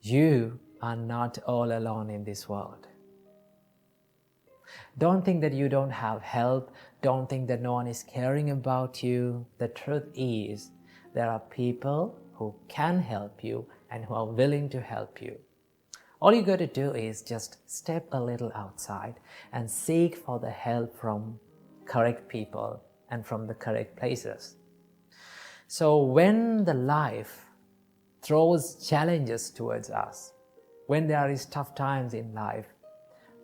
You are not all alone in this world. Don't think that you don't have help. Don't think that no one is caring about you. The truth is, there are people who can help you and who are willing to help you. All you got to do is just step a little outside and seek for the help from correct people and from the correct places. So when the life throws challenges towards us, when there is tough times in life,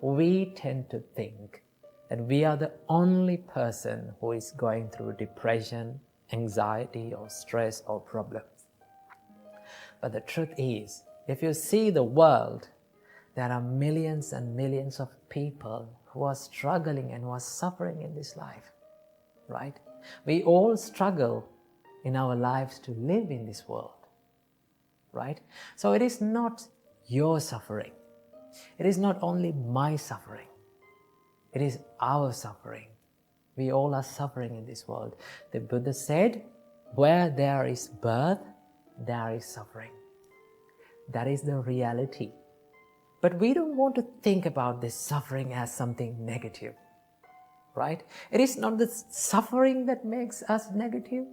we tend to think that we are the only person who is going through depression, anxiety, or stress or problems. But the truth is, if you see the world, there are millions and millions of people who are struggling and who are suffering in this life, right? We all struggle in our lives to live in this world, right? So it is not your suffering. It is not only my suffering. It is our suffering. We all are suffering in this world. The Buddha said, where there is birth, there is suffering. That is the reality. But we don't want to think about this suffering as something negative, right? It is not the suffering that makes us negative.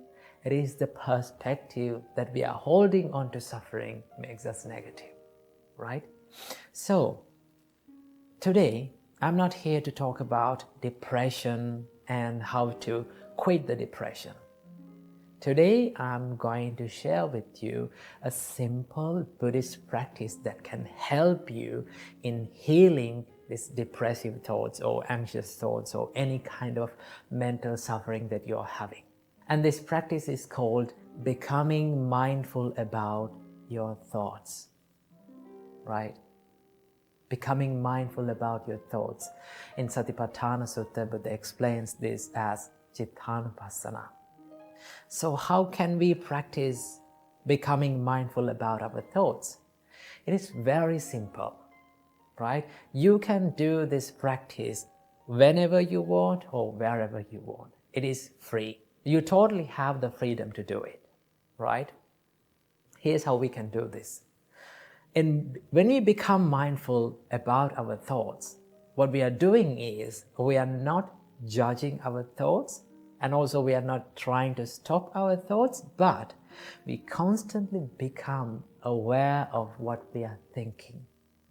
It is the perspective that we are holding on to suffering makes us negative, right? So, today, I'm not here to talk about depression and how to quit the depression. Today, I'm going to share with you a simple Buddhist practice that can help you in healing these depressive thoughts or anxious thoughts or any kind of mental suffering that you're having. And this practice is called becoming mindful about your thoughts, right? Becoming mindful about your thoughts. In Cittānupassanā Sutta, Buddha explains this as Cittānupassanā. So how can we practice becoming mindful about our thoughts? It is very simple, right? You can do this practice whenever you want or wherever you want. It is free. You totally have the freedom to do it, right? Here's how we can do this. And when we become mindful about our thoughts, what we are doing is we are not judging our thoughts, and also we are not trying to stop our thoughts, but we constantly become aware of what we are thinking,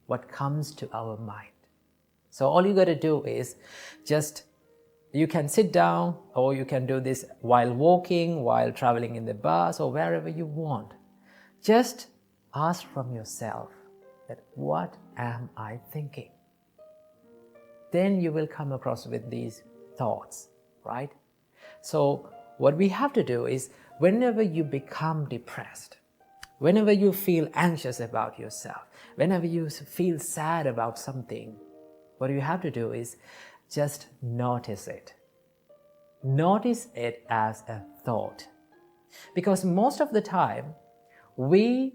what comes to our mind. So all you got to do is you can sit down, or you can do this while walking, while traveling in the bus, or wherever you want. Just ask from yourself that what am I thinking? Then you will come across with these thoughts, right? So what we have to do is whenever you become depressed, whenever you feel anxious about yourself, whenever you feel sad about something, what you have to do is just notice it. Notice it as a thought. Because most of the time, we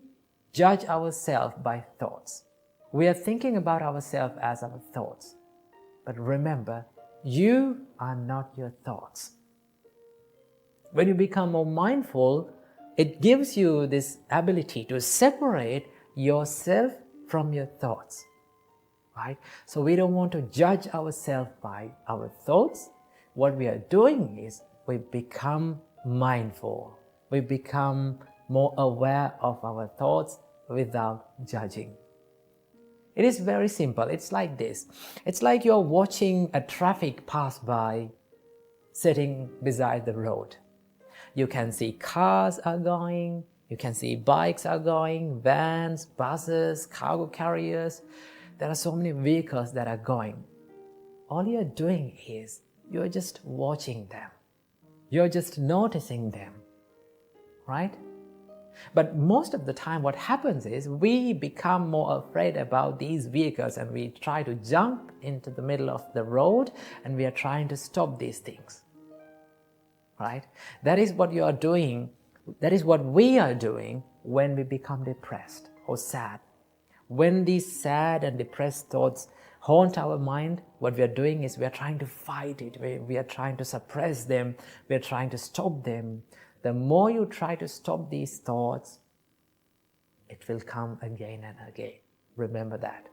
judge ourselves by thoughts. We are thinking about ourselves as our thoughts. But remember, you are not your thoughts. When you become more mindful, it gives you this ability to separate yourself from your thoughts, right? So we don't want to judge ourselves by our thoughts. What we are doing is we become mindful. We become more aware of our thoughts without judging. It is very simple. It's like this. It's like you're watching a traffic pass by sitting beside the road. You can see cars are going, you can see bikes are going, vans, buses, cargo carriers. There are so many vehicles that are going. All you're doing is you're just watching them. You're just noticing them, right? But most of the time what happens is we become more afraid about these vehicles and we try to jump into the middle of the road and we are trying to stop these things. Right? That is what you are doing. That is what we are doing when we become depressed or sad. When these sad and depressed thoughts haunt our mind, what we are doing is we are trying to fight it. We are trying to suppress them. We are trying to stop them. The more you try to stop these thoughts, it will come again and again. Remember that.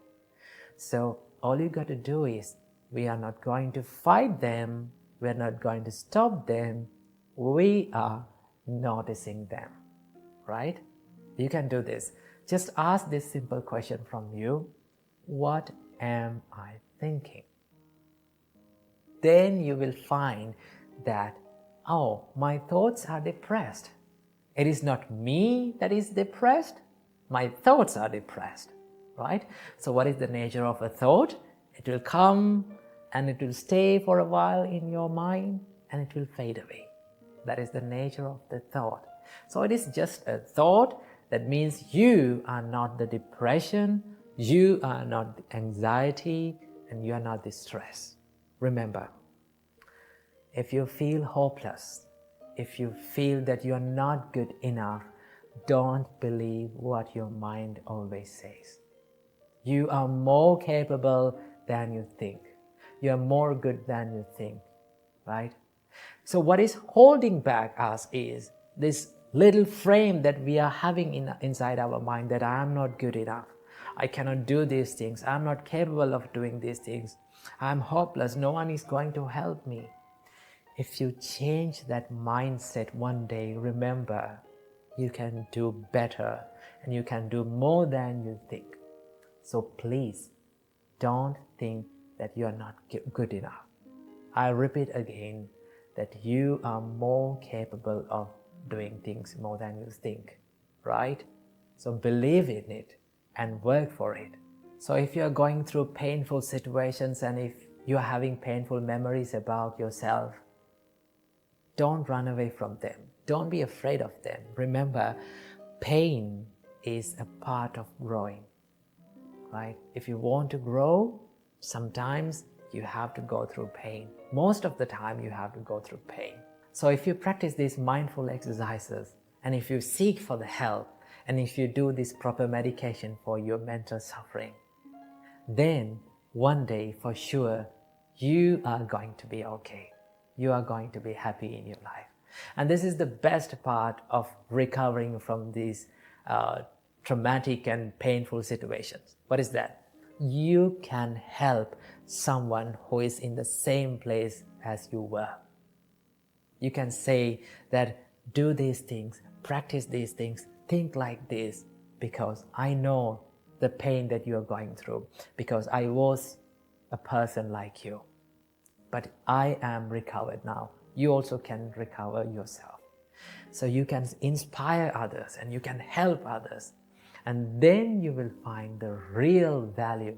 So all you got to do is, we are not going to fight them, we are not going to stop them, we are noticing them, right? You can do this. Just ask this simple question from you: what am I thinking? Then you will find that, oh, my thoughts are depressed. It is not me that is depressed, my thoughts are depressed, right? So what is the nature of a thought? It will come and it will stay for a while in your mind and it will fade away. That is the nature of the thought. So it is just a thought. That means you are not the depression, you are not the anxiety, and you are not the stress. Remember, if you feel hopeless, if you feel that you are not good enough, don't believe what your mind always says. You are more capable than you think. You are more good than you think, right? So what is holding back us is this little frame that we are having inside our mind, that I am not good enough, I cannot do these things, I am not capable of doing these things, I am hopeless, no one is going to help me. If you change that mindset one day, remember, you can do better and you can do more than you think. So please, don't think that you are not good enough. I repeat again, that you are more capable of doing things more than you think, right? So believe in it and work for it. So if you are going through painful situations and if you are having painful memories about yourself, don't run away from them. Don't be afraid of them. Remember, pain is a part of growing, right? If you want to grow, sometimes you have to go through pain. Most of the time you have to go through pain. So if you practice these mindful exercises, and if you seek for the help, and if you do this proper medication for your mental suffering, then one day for sure you are going to be okay. You are going to be happy in your life. And this is the best part of recovering from these traumatic and painful situations. What is that? You can help someone who is in the same place as you were. You can say that, do these things, practice these things, think like this, because I know the pain that you are going through, because I was a person like you. But I am recovered now. You also can recover yourself. So you can inspire others and you can help others. And then you will find the real value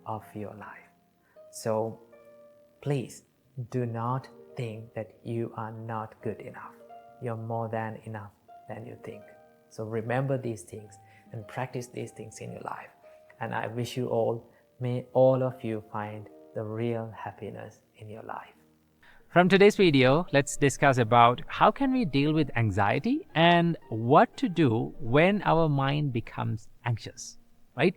of your life. So please do not think that you are not good enough. You're more than enough than you think. So remember these things and practice these things in your life. And I wish you all, may all of you find the real happiness in your life. From today's video, let's discuss about how can we deal with anxiety and what to do when our mind becomes anxious, right?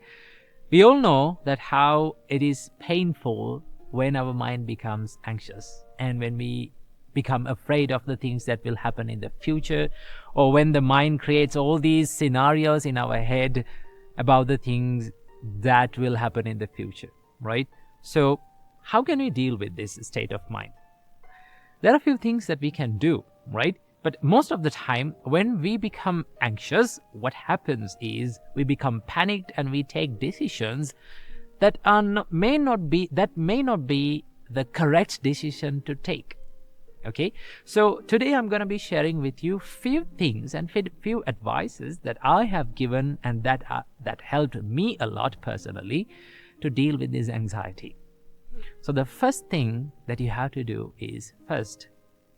We all know that how it is painful when our mind becomes anxious and when we become afraid of the things that will happen in the future, or when the mind creates all these scenarios in our head about the things that will happen in the future, right? So how can we deal with this state of mind? There are a few things that we can do, right? But most of the time, when we become anxious, what happens is we become panicked and we take decisions that may not be the correct decision to take. Okay, so today I'm going to be sharing with you few things and few advices that I have given and that helped me a lot personally to deal with this anxiety. So the first thing that you have to do is, first,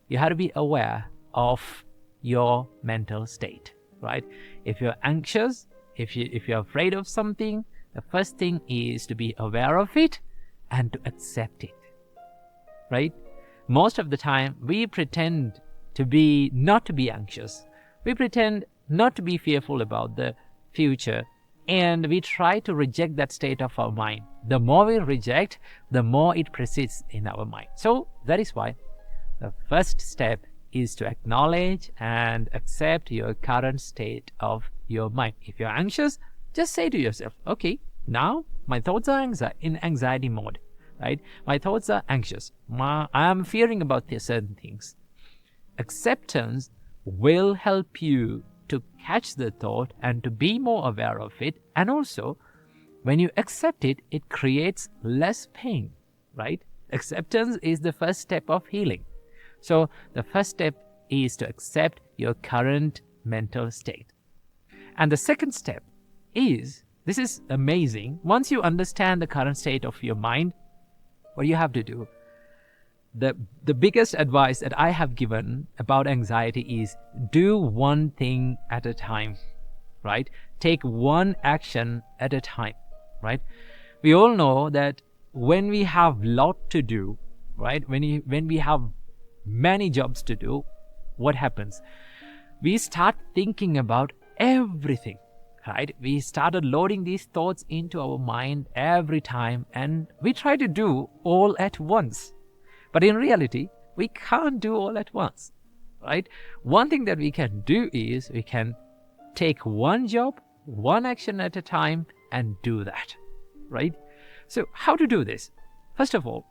you have to be aware of your mental state, right? If you're anxious, if you're afraid of something, the first thing is to be aware of it and to accept it, right? Most of the time, we pretend not to be anxious. We pretend not to be fearful about the future, and we try to reject that state of our mind. The more we reject, the more it persists in our mind. So that is why the first step is to acknowledge and accept your current state of your mind. If you're anxious, just say to yourself, okay, now my thoughts are in anxiety mode, right? My thoughts are anxious. I am fearing about certain things. Acceptance will help you to catch the thought and to be more aware of it. And also, when you accept it, it creates less pain, right? Acceptance is the first step of healing. So the first step is to accept your current mental state. And the second step is, this is amazing, once you understand the current state of your mind, what you have to do, the biggest advice that I have given about anxiety is do one thing at a time, right? Take one action at a time, right? We all know that when we have lot to do, right? When we have many jobs to do, what happens? We start thinking about everything, right? We started loading these thoughts into our mind every time, and we try to do all at once. But in reality, we can't do all at once, right? One thing that we can do is we can take one job, one action at a time and do that, right? So how to do this? First of all,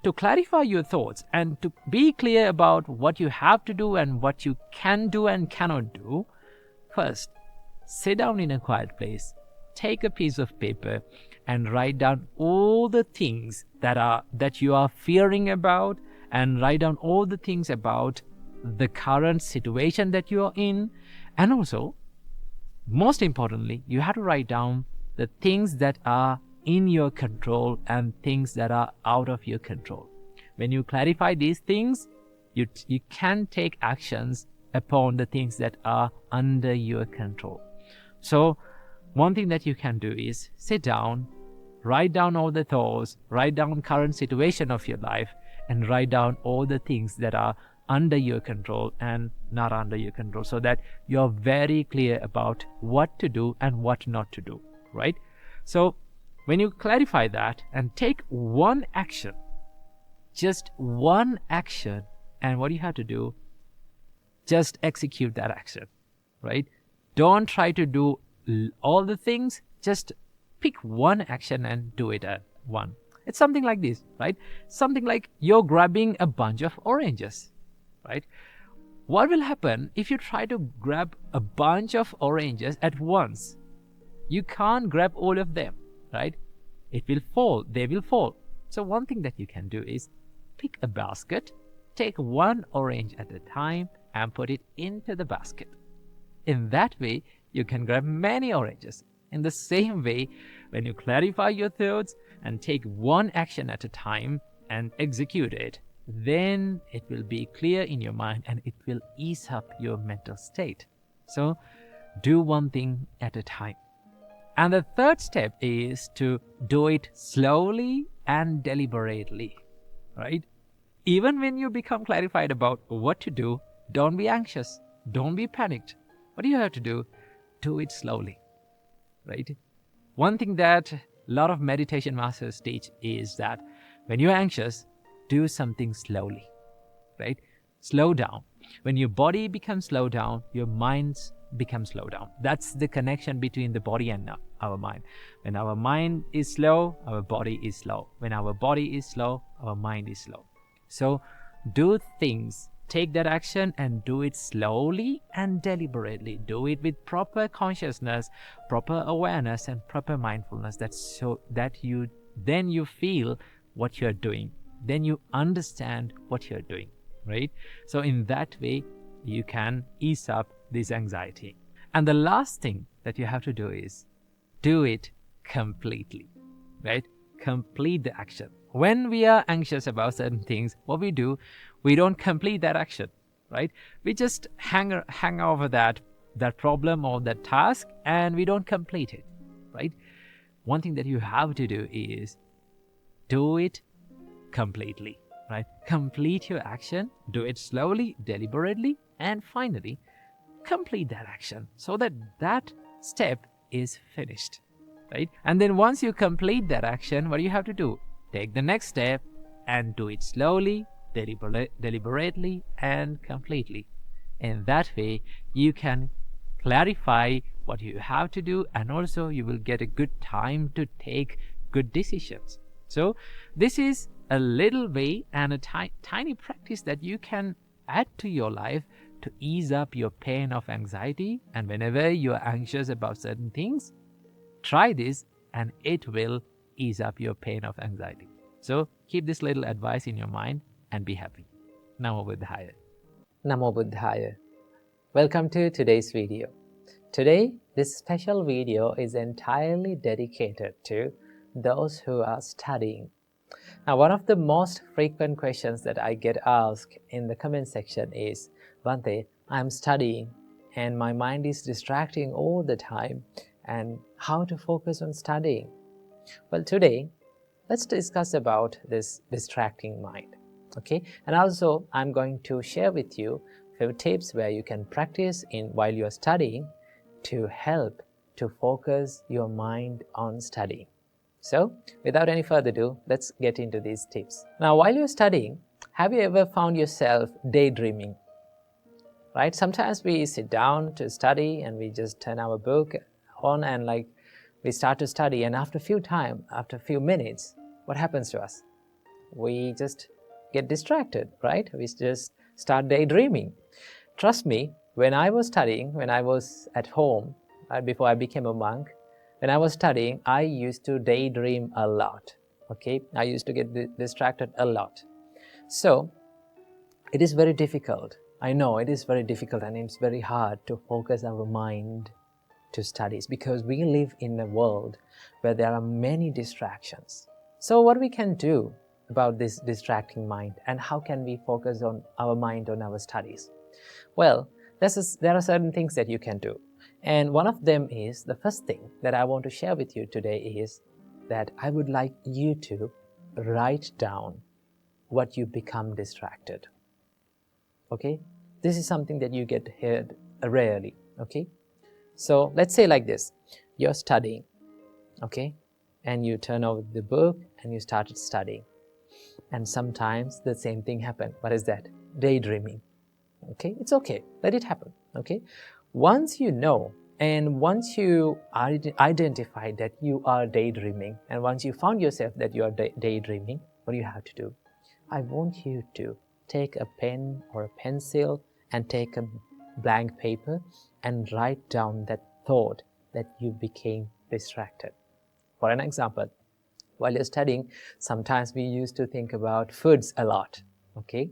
to clarify your thoughts and to be clear about what you have to do and what you can do and cannot do, first, sit down in a quiet place, take a piece of paper and write down all the things that you are fearing about, and write down all the things about the current situation that you are in. And also, most importantly, you have to write down the things that are in your control and things that are out of your control. When you clarify these things, you can take actions upon the things that are under your control. So one thing that you can do is sit down, write down all the thoughts, write down current situation of your life, and write down all the things that are under your control and not under your control, so that you're very clear about what to do and what not to do, right? So when you clarify that and take one action, just one action, and what you have to do, just execute that action, right? Don't try to do all the things, just pick one action and do it at one. It's something like this, right? Something like you're grabbing a bunch of oranges, right? What will happen if you try to grab a bunch of oranges at once? You can't grab all of them, right? It will fall, they will fall. So one thing that you can do is pick a basket, take one orange at a time and put it into the basket. In that way, you can grab many oranges. In the same way, when you clarify your thoughts and take one action at a time and execute it, then it will be clear in your mind and it will ease up your mental state. So do one thing at a time. And the third step is to do it slowly and deliberately, right? Even when you become clarified about what to do, don't be anxious, don't be panicked. What do you have to do? Do it slowly, right? One thing that a lot of meditation masters teach is that when you're anxious, do something slowly, right? Slow down. When your body becomes slow down, your mind becomes slow down. That's the connection between the body and our mind. When our mind is slow, our body is slow. When our body is slow, our mind is slow. So do things, take that action and do it slowly and deliberately. Do it with proper consciousness, proper awareness and proper mindfulness. That's so that you feel what you're doing. Then you understand what you're doing, right? So in that way, you can ease up this anxiety. And the last thing that you have to do is do it completely, right? Complete the action. When we are anxious about certain things, what we do, we don't complete that action, right? We just hang over that problem or that task and we don't complete it, right? One thing that you have to do is do it completely, right? Complete your action, do it slowly, deliberately, and finally complete that action so that that step is finished, right? And then once you complete that action, what do you have to do? Take the next step and do it slowly, deliberately and completely. In that way, you can clarify what you have to do, and also you will get a good time to take good decisions. So this is a little way and a tiny practice that you can add to your life to ease up your pain of anxiety. And whenever you are anxious about certain things, try this and it will ease up your pain of anxiety. So keep this little advice in your mind and be happy. Namo Buddhaya. Namo Buddhaya. Welcome to today's video. Today, this special video is entirely dedicated to those who are studying. Now, one of the most frequent questions that I get asked in the comment section is, Bhante, I'm studying and my mind is distracting all the time, and how to focus on studying? Well, today, let's discuss about this distracting mind, okay? And also, I'm going to share with you a few tips where you can practice while you're studying to help to focus your mind on studying. So, without any further ado, let's get into these tips. Now, while you're studying, have you ever found yourself daydreaming? Right? Sometimes we sit down to study and we just turn our book on and we start to study, and after a few minutes, what happens to us? We just get distracted, right? We just start daydreaming. Trust me, when I was studying, when I was at home, before I became a monk, when I was studying, I used to daydream a lot, okay? I used to get distracted a lot. So, it is very difficult. I know it is very difficult and it's very hard to focus our mind to studies because we live in a world where there are many distractions. So what we can do about this distracting mind, and how can we focus on our mind on our studies? Well, there are certain things that you can do. And one of them is, the first thing that I want to share with you today is that I would like you to write down what you become distracted. Okay? This is something that you get heard rarely. Okay? So let's say like this. You're studying. Okay? And you turn over the book and you started studying. And sometimes the same thing happens. What is that? Daydreaming. Okay? It's okay. Let it happen. Okay? Once you know, and once you identify that you are daydreaming, and once you found yourself that you are daydreaming, what do you have to do? I want you to take a pen or a pencil and take a blank paper and write down that thought that you became distracted. For an example, while you're studying, sometimes we used to think about foods a lot, okay?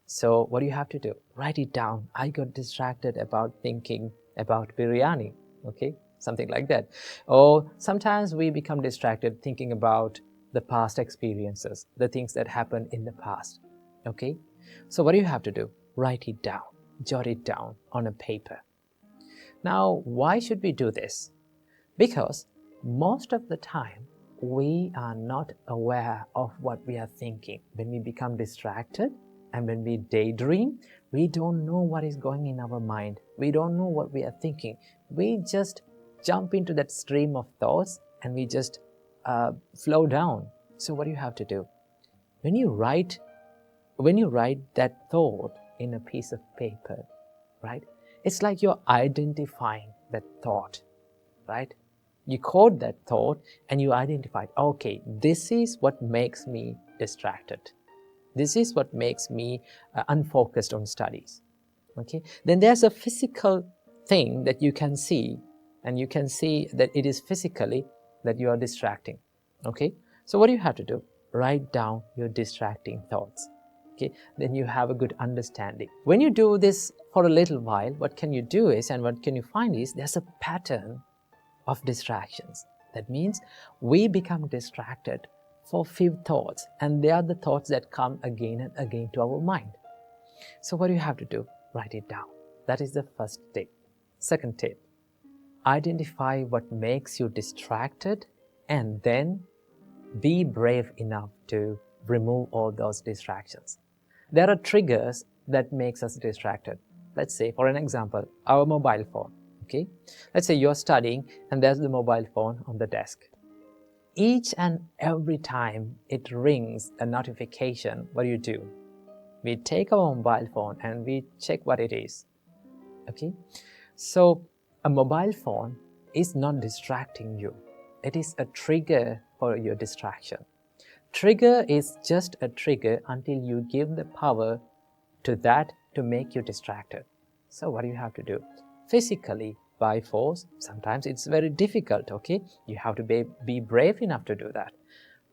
So what do you have to do? Write it down. I got distracted about thinking about biryani, okay? Something like that. Or sometimes we become distracted thinking about the past experiences, the things that happened in the past, okay? So what do you have to do? Write it down. Jot it down on a paper. Now, why should we do this? Because most of the time, we are not aware of what we are thinking. When we become distracted and when we daydream, we don't know what is going in our mind. We don't know what we are thinking. We just jump into that stream of thoughts and we just flow down. So what do you have to do? When you write that thought in a piece of paper, right? It's like you're identifying that thought, right? You code that thought and you identify, okay, this is what makes me distracted. This is what makes me unfocused on studies, okay? Then there's a physical thing that you can see, and you can see that it is physically that you are distracting, okay? So what do you have to do? Write down your distracting thoughts, okay? Then you have a good understanding. When you do this for a little while, what can you do is, and what can you find is, there's a pattern of distractions. That means we become distracted for few thoughts, and they are the thoughts that come again and again to our mind. So what do you have to do? Write it down. That is the first tip. Second tip, identify what makes you distracted and then be brave enough to remove all those distractions. There are triggers that makes us distracted. Let's say, for an example, our mobile phone. Okay? Let's say you're studying and there's the mobile phone on the desk. Each and every time it rings a notification, what do? We take our mobile phone and we check what it is. Okay? So a mobile phone is not distracting you. It is a trigger for your distraction. Trigger is just a trigger until you give the power to that to make you distracted. So what do you have to do? Physically, by force, sometimes it's very difficult, okay? You have to be brave enough to do that.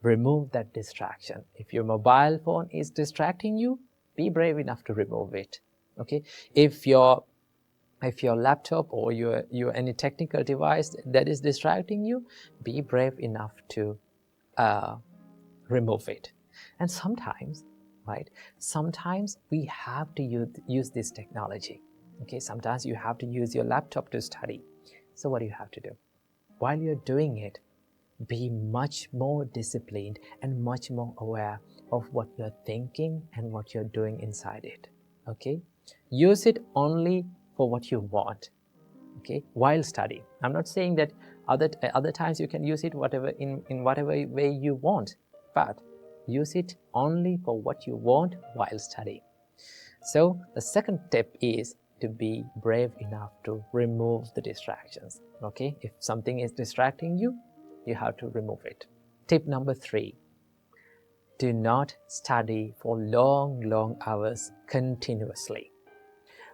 Remove that distraction. If your mobile phone is distracting you, be brave enough to remove it, okay? If your laptop or your any technical device that is distracting you, be brave enough to remove it. And sometimes, right, sometimes we have to use this technology. Okay, sometimes you have to use your laptop to study. So what do you have to do? While you're doing it, be much more disciplined and much more aware of what you're thinking and what you're doing inside it. Okay, use it only for what you want. Okay, while studying. I'm not saying that other times you can use it in whatever way you want, but use it only for what you want while studying. So the second tip is to be brave enough to remove the distractions. Okay, if something is distracting you, you have to remove it. Tip number 3, do not study for long hours continuously.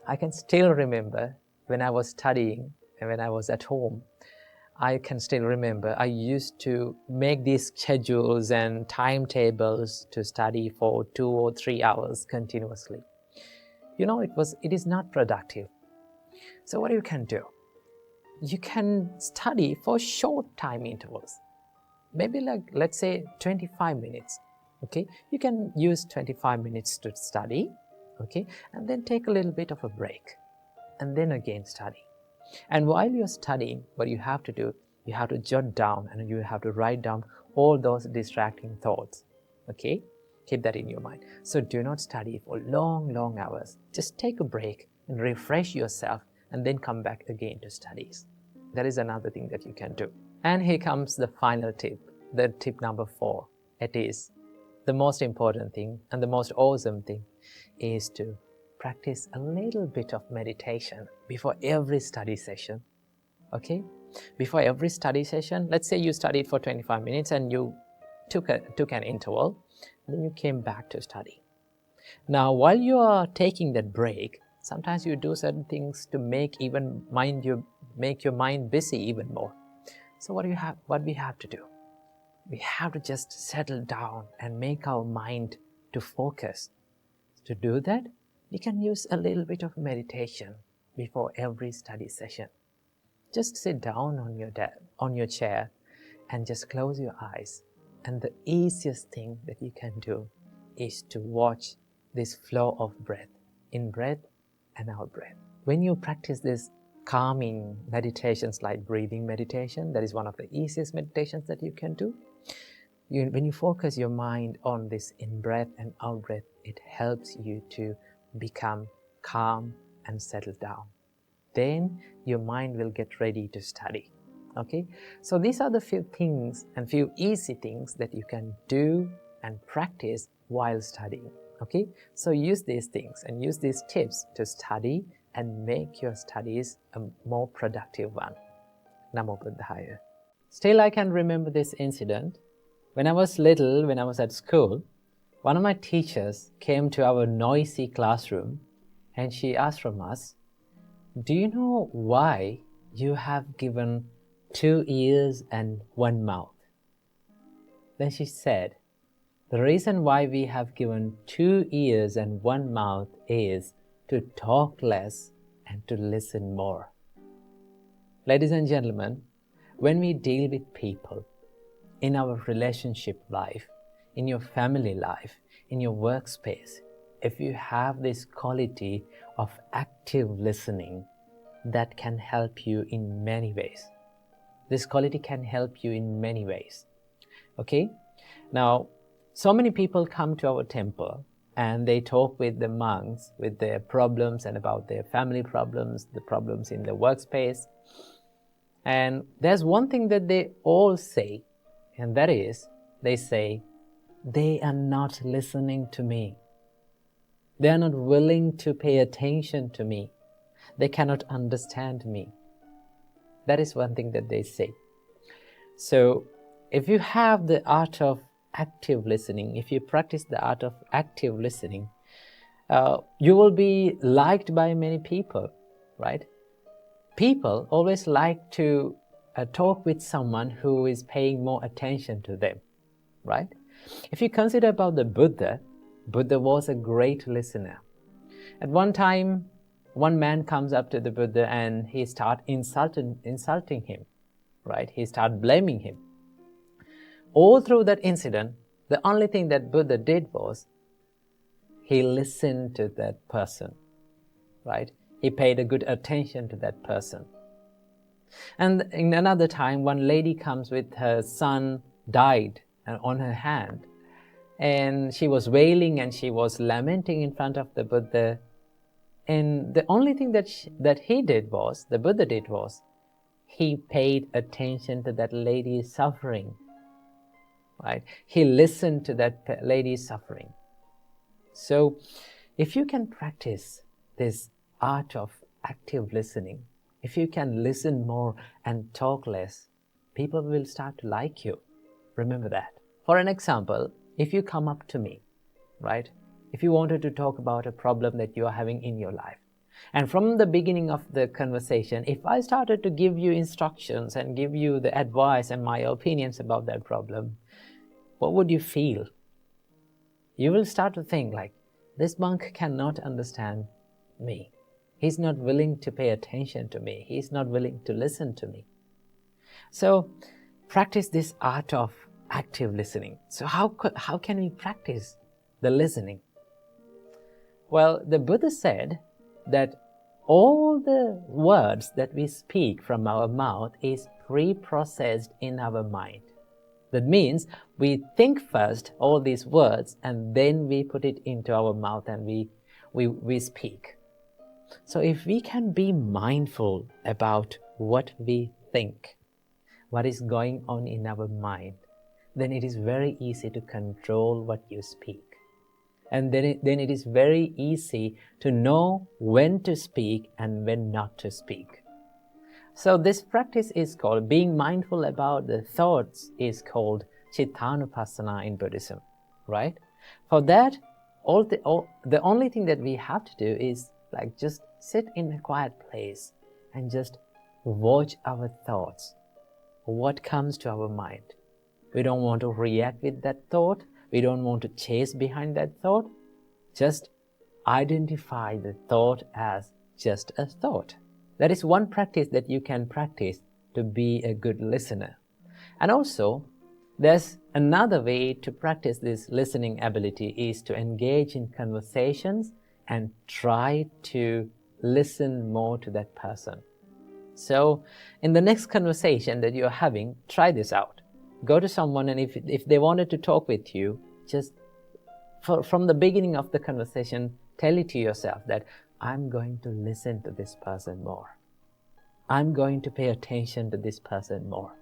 I can still remember when I was studying and when I was at home, I can still remember I used to make these schedules and timetables to study for 2 or 3 hours continuously. You know, it is not productive. So what you can do? You can study for short time intervals. Maybe like, let's say 25 minutes. Okay, you can use 25 minutes to study, okay, and then take a little bit of a break and then again study. And while you're studying, what you have to do, you have to jot down and you have to write down all those distracting thoughts. Okay, keep that in your mind. So do not study for long hours. Just take a break and refresh yourself and then come back again to studies. That is another thing that you can do. And here comes the final tip, the tip number 4. It is the most important thing and the most awesome thing is to practice a little bit of meditation before every study session. Okay? Before every study session, let's say you studied for 25 minutes and you took an interval, then you came back to study. Now, while you are taking that break, sometimes you do certain things to make your mind busy even more. So what we have to do? We have to just settle down and make our mind to focus. To do that, we can use a little bit of meditation before every study session. Just sit down on your chair and just close your eyes. And the easiest thing that you can do is to watch this flow of breath, in breath and out breath. When you practice this calming meditations like breathing meditation, that is one of the easiest meditations that you can do. When you focus your mind on this in-breath and out-breath, it helps you to become calm and settle down. Then your mind will get ready to study. Okay? So these are the few things and few easy things that you can do and practice while studying. Okay? So use these things and use these tips to study and make your studies a more productive one. Namo Buddhaya. Still, I can remember this incident. When I was little, when I was at school, one of my teachers came to our noisy classroom and she asked from us, "Do you know why you have given 2 ears and 1 mouth?" Then she said, "The reason why we have given 2 ears and 1 mouth is to talk less and to listen more." Ladies and gentlemen, when we deal with people, in our relationship life, in your family life, in your workspace, if you have this quality of active listening, that can help you in many ways. This quality can help you in many ways. Okay? Now, so many people come to our temple and they talk with the monks with their problems and about their family problems, the problems in the workspace. And there's one thing that they all say, and that is, they say, "They are not listening to me." They are not willing to pay attention to me. They cannot understand me. That is one thing that they say. So if you have the art of active listening, if you practice the art of active listening, you will be liked by many people, right? People always like to talk with someone who is paying more attention to them, right? If you consider about the Buddha, Buddha was a great listener. At one time, one man comes up to the Buddha and he starts insulting him, right? He starts blaming him. All through that incident, the only thing that Buddha did was he listened to that person, right? He paid a good attention to that person. And in another time, one lady comes with her son died on her hand, and she was wailing and she was lamenting in front of the Buddha. And the only thing that the Buddha did was, he paid attention to that lady's suffering, right? He listened to that lady's suffering. So if you can practice this art of active listening, if you can listen more and talk less, people will start to like you. Remember that. For an example, if you come up to me, right? If you wanted to talk about a problem that you are having in your life, and from the beginning of the conversation, if I started to give you instructions and give you the advice and my opinions about that problem, what would you feel? You will start to think like, this monk cannot understand me. He's not willing to pay attention to me. He's not willing to listen to me. So practice this art of active listening. So how can we practice the listening? Well, the Buddha said that all the words that we speak from our mouth is pre-processed in our mind. That means we think first all these words and then we put it into our mouth and we speak. So if we can be mindful about what we think, what is going on in our mind, then it is very easy to control what you speak. And then it is very easy to know when to speak and when not to speak. So this practice is called, being mindful about the thoughts is called Cittānupassanā in Buddhism, right? For that, the only thing that we have to do is like just sit in a quiet place and just watch our thoughts, what comes to our mind. We don't want to react with that thought. We don't want to chase behind that thought. Just identify the thought as just a thought. That is one practice that you can practice to be a good listener. And also, there's another way to practice this listening ability is to engage in conversations and try to listen more to that person. So, in the next conversation that you're having, try this out. Go to someone and if they wanted to talk with you, just from the beginning of the conversation, tell it to yourself that I'm going to listen to this person more. I'm going to pay attention to this person more.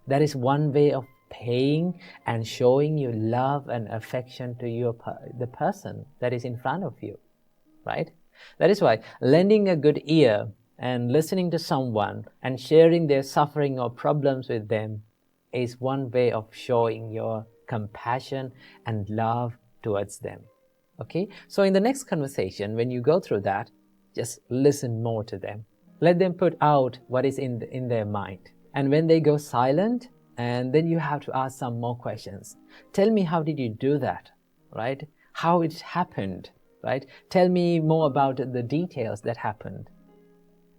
That is one way of paying and showing your love and affection to the person that is in front of you, right? That is why lending a good ear and listening to someone and sharing their suffering or problems with them is one way of showing your compassion and love towards them. Okay? So in the next conversation, when you go through that, just listen more to them. Let them put out what is in their mind. And when they go silent, and then you have to ask some more questions. Tell me, how did you do that? Right? How it happened? Right? Tell me more about the details that happened.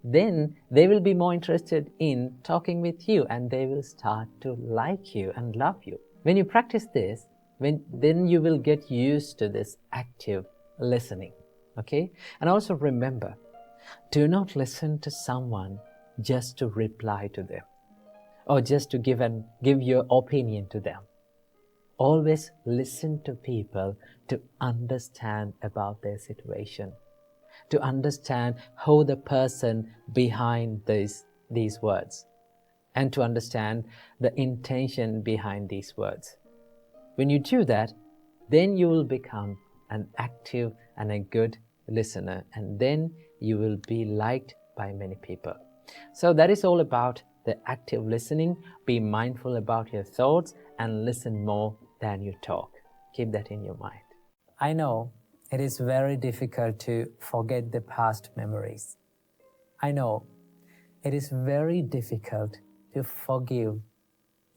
Then they will be more interested in talking with you and they will start to like you and love you. When you practice this, then you will get used to this active listening. Okay? And also remember, do not listen to someone just to reply to them or just to give your opinion to them. Always listen to people to understand about their situation, to understand who the person behind these words, and to understand the intention behind these words. When you do that, then you will become an active and a good listener, and then you will be liked by many people. So that is all about the active listening. Be mindful about your thoughts and listen more than you talk. Keep that in your mind. I know it is very difficult to forget the past memories. I know it is very difficult to forgive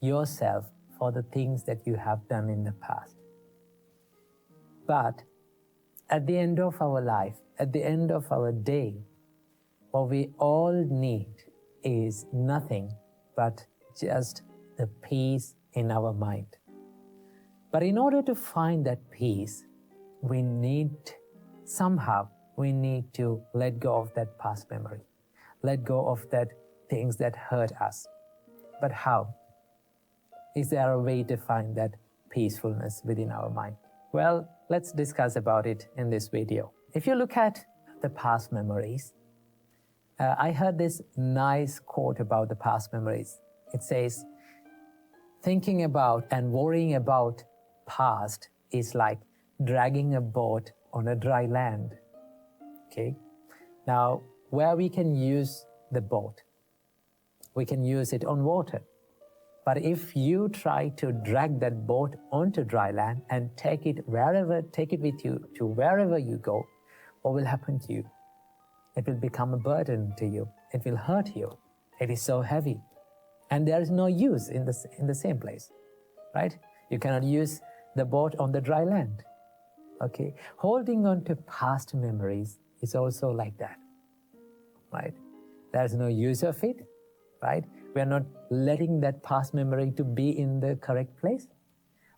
yourself for the things that you have done in the past. But at the end of our life, at the end of our day, what we all need is nothing but just the peace in our mind. But in order to find that peace, we need to let go of that past memory, let go of that things that hurt us. But how? Is there a way to find that peacefulness within our mind? Well, let's discuss about it in this video. If you look at the past memories, I heard this nice quote about the past memories. It says, thinking about and worrying about past is like dragging a boat on a dry land. Okay? Now, where we can use the boat, we can use it on water. But if you try to drag that boat onto dry land and take it with you to wherever you go, what will happen to you? It will become a burden to you. It will hurt you. It is so heavy. And there is no use in the same place, right? You cannot use the boat on the dry land. Okay? Holding on to past memories is also like that, right? There is no use of it, right? We are not letting that past memory to be in the correct place,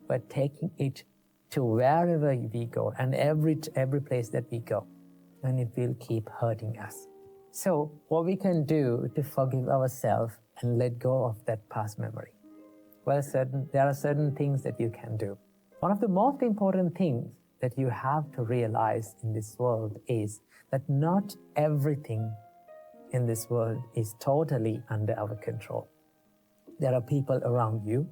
but taking it to wherever we go and every place that we go, and it will keep hurting us. So what we can do to forgive ourselves and let go of that past memory? Well, there are certain things that you can do. One of the most important things that you have to realize in this world is that not everything in this world is totally under our control. There are people around you,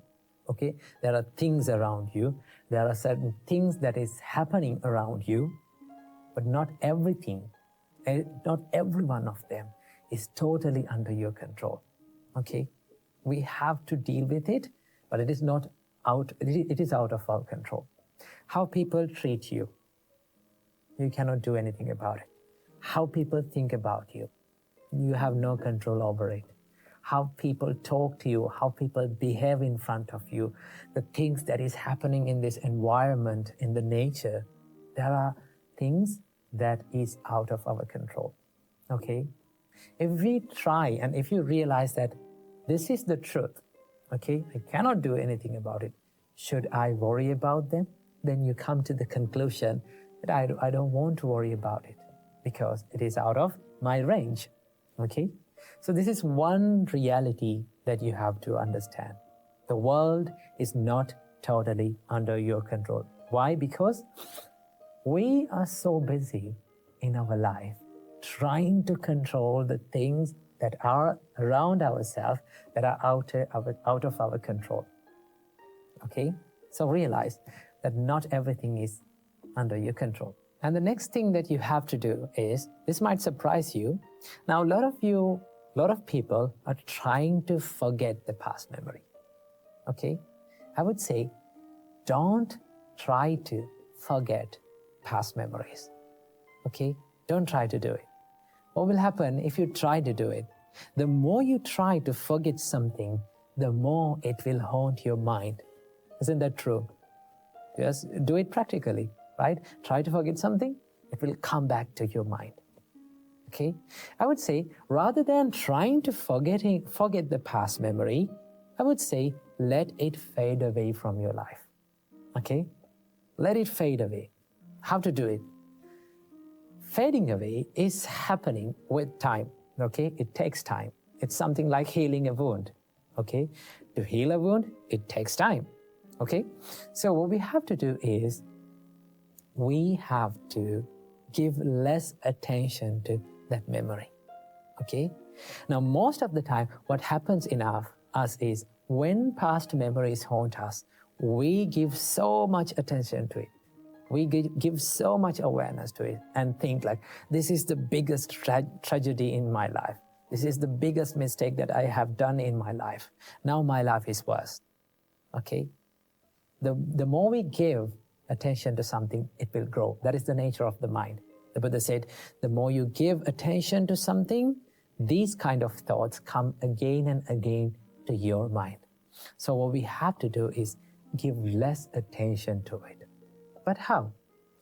okay? There are things around you. There are certain things that is happening around you, but not everything, not every one of them is totally under your control, okay? We have to deal with it, but it is out of our control. How people treat you, you cannot do anything about it. How people think about you, you have no control over it. How people talk to you, how people behave in front of you, the things that is happening in this environment, in the nature, there are things that is out of our control, okay? If we try and if you realize that this is the truth, okay, I cannot do anything about it, should I worry about them? Then you come to the conclusion that I don't want to worry about it because it is out of my range, okay? So this is one reality that you have to understand. The world is not totally under your control. Why? Because we are so busy in our life trying to control the things that are around ourselves that are out of our control. Okay? So realize that not everything is under your control. And the next thing that you have to do is, this might surprise you. Now, a lot of people are trying to forget the past memory. Okay? I would say, don't try to forget past memories. Okay? Don't try to do it. What will happen if you try to do it? The more you try to forget something, the more it will haunt your mind. Isn't that true? Just do it practically, right? Try to forget something, it will come back to your mind. Okay? I would say, rather than trying to forget the past memory, I would say, let it fade away from your life. Okay? Let it fade away. How to do it? Fading away is happening with time. Okay? It takes time. It's something like healing a wound. Okay? To heal a wound, it takes time. Okay? So what we have to do is, we have to give less attention to that memory. Okay? Now, most of the time, what happens in us is, when past memories haunt us, we give so much attention to it. We give so much awareness to it and think like, this is the biggest tragedy in my life. This is the biggest mistake that I have done in my life. Now my life is worse. Okay? The more we give attention to something, it will grow. That is the nature of the mind. The Buddha said, the more you give attention to something, these kind of thoughts come again and again to your mind. So what we have to do is give less attention to it. But how?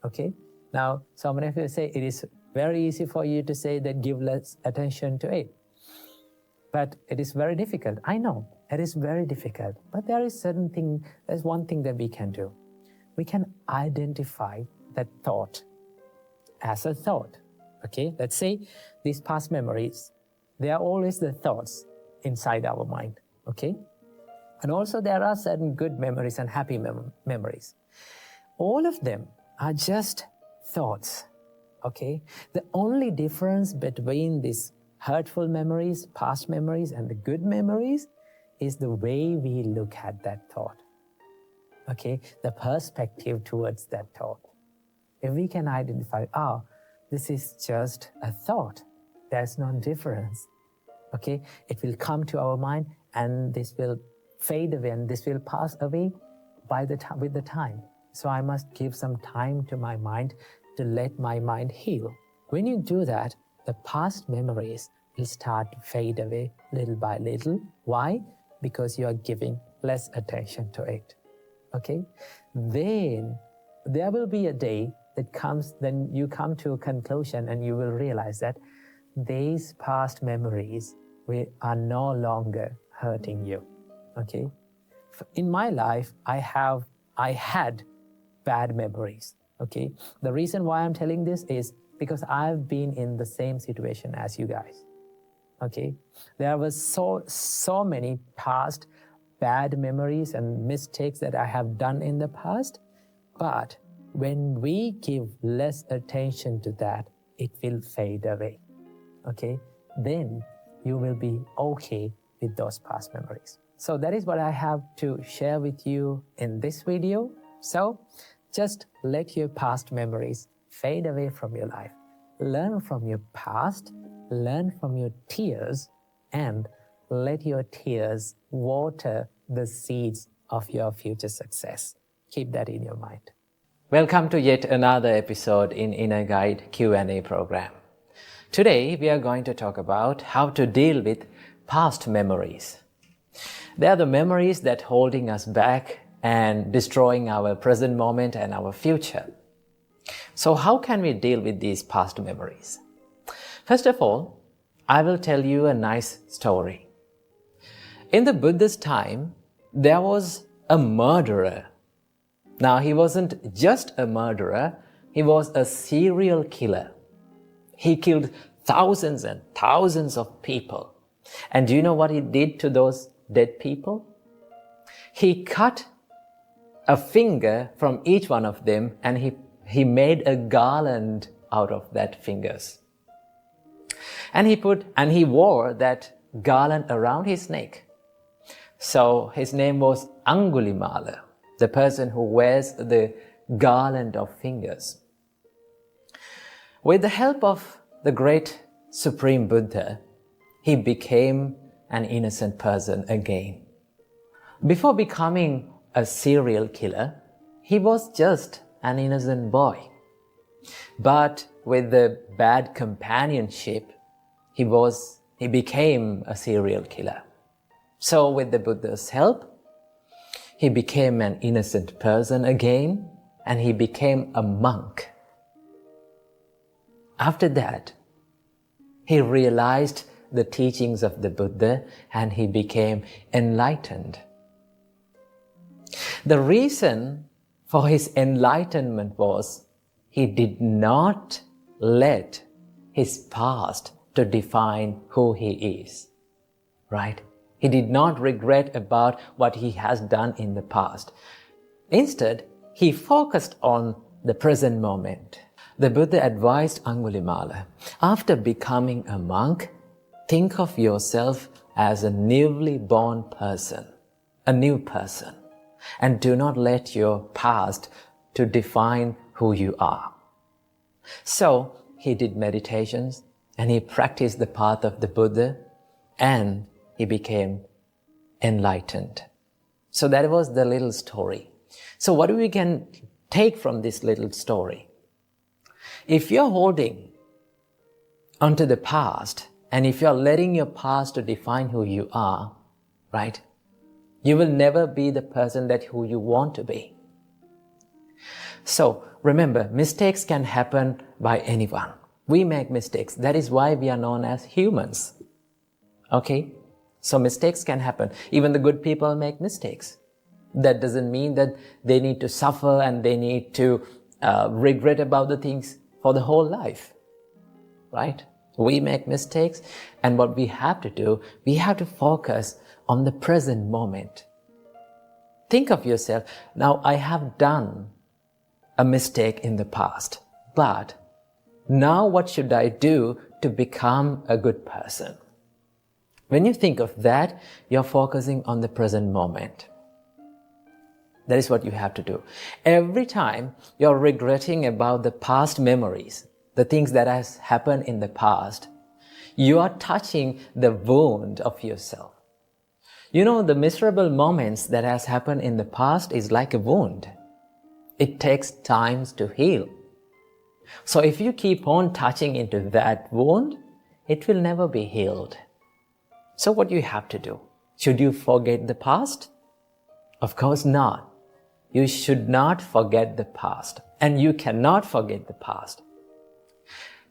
Okay? Now, so many of you say it is very easy for you to say that give less attention to it. But it is very difficult. I know, it is very difficult. But there's one thing that we can do. We can identify that thought as a thought. Okay? Let's say these past memories, they are always the thoughts inside our mind. Okay? And also there are certain good memories and happy memories. All of them are just thoughts. Okay? The only difference between these hurtful memories, past memories, and the good memories is the way we look at that thought. Okay? The perspective towards that thought. If we can identify, this is just a thought, there's no difference. Okay? It will come to our mind and this will fade away and this will pass away with the time. So I must give some time to my mind to let my mind heal. When you do that, the past memories will start to fade away little by little. Why? Because you are giving less attention to it. Okay? Then there will be a day that comes, then you come to a conclusion and you will realize that these past memories are no longer hurting you. Okay? In my life, I had bad memories. Okay? The reason why I'm telling this is because I've been in the same situation as you guys. Okay? There was so many past bad memories and mistakes that I have done in the past, but when we give less attention to that, it will fade away. Okay? Then you will be okay with those past memories. So that is what I have to share with you in this video. So just let your past memories fade away from your life. Learn from your past, learn from your tears, and let your tears water the seeds of your future success. Keep that in your mind. Welcome to yet another episode in Inner Guide Q&A program. Today we are going to talk about how to deal with past memories. They are the memories that are holding us back and destroying our present moment and our future. So how can we deal with these past memories? First of all, I will tell you a nice story. In the Buddha's time, there was a murderer. Now, he wasn't just a murderer, he was a serial killer. He killed thousands and thousands of people. And do you know what he did to those dead people? He cut a finger from each one of them and he made a garland out of that fingers. And he wore that garland around his neck. So his name was Angulimala, the person who wears the garland of fingers. With the help of the great Supreme Buddha, he became an innocent person again. Before becoming a serial killer, he was just an innocent boy. But with the bad companionship, he became a serial killer. So with the Buddha's help, he became an innocent person again, and he became a monk. After that, he realized the teachings of the Buddha and he became enlightened. The reason for his enlightenment was he did not let his past to define who he is, right? He did not regret about what he has done in the past. Instead, he focused on the present moment. The Buddha advised Angulimala, after becoming a monk, think of yourself as a newly born person, a new person, and do not let your past to define who you are. So he did meditations and he practiced the path of the Buddha and he became enlightened. So that was the little story. So what we can take from this little story? If you're holding onto the past and if you're letting your past to define who you are, right, you will never be the person that who you want to be. So remember, mistakes can happen by anyone. We make mistakes. That is why we are known as humans. Okay? So mistakes can happen. Even the good people make mistakes. That doesn't mean that they need to suffer and they need to regret about the things for the whole life. Right? We make mistakes, and what we have to do, we have to focus on the present moment. Think of yourself, now I have done a mistake in the past, but now what should I do to become a good person? When you think of that, you're focusing on the present moment. That is what you have to do. Every time you're regretting about the past memories, the things that has happened in the past, you are touching the wound of yourself. You know, the miserable moments that has happened in the past is like a wound. It takes time to heal. So if you keep on touching into that wound, it will never be healed. So what you have to do? Should you forget the past? Of course not. You should not forget the past, and you cannot forget the past.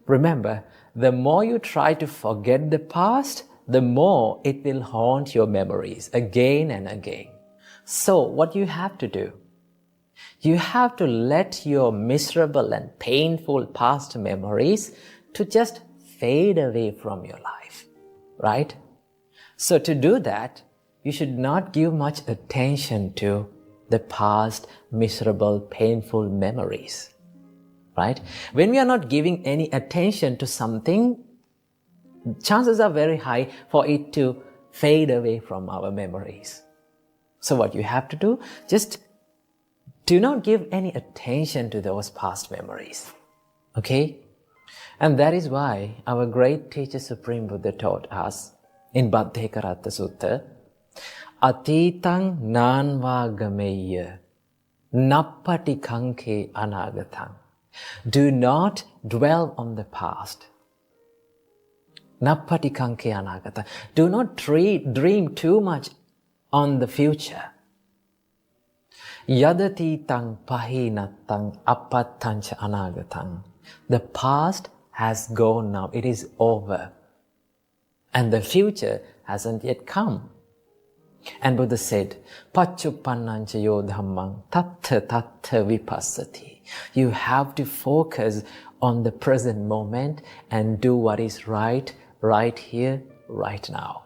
Remember, the more you try to forget the past, the more it will haunt your memories again and again. So what you have to do? You have to let your miserable and painful past memories to just fade away from your life, right? So to do that, you should not give much attention to the past miserable, painful memories, right? When we are not giving any attention to something, chances are very high for it to fade away from our memories. So what you have to do, just do not give any attention to those past memories, okay? And that is why our great teacher Supreme Buddha taught us in Bhaddekaratta Sutta, Atitang nanva gameya nappati kanke anagatang. Do not dwell on the past. Nappati kanke anagatang. Do not dream too much on the future. Yadati tang pahinatang apattancha anagatang. The past has gone now. It is over. And the future hasn't yet come. And Buddha said, Paccupannancha yo dhammang tattha tattha vipassati. You have to focus on the present moment and do what is right here, right now.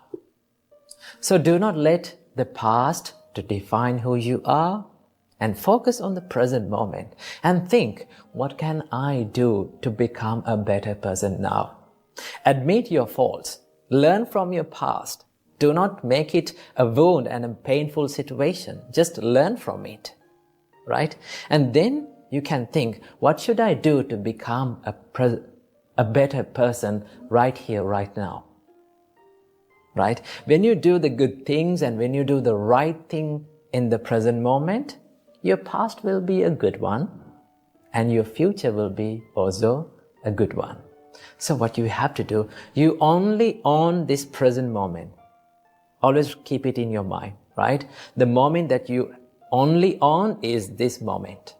So do not let the past to define who you are, and focus on the present moment and think, what can I do to become a better person now? Admit your faults. Learn from your past. Do not make it a wound and a painful situation. Just learn from it, right? And then you can think, what should I do to become a better person right here, right now? Right? When you do the good things and when you do the right thing in the present moment, your past will be a good one and your future will be also a good one. So what you have to do, you only own this present moment. Always keep it in your mind, right? The moment that you only own is this moment,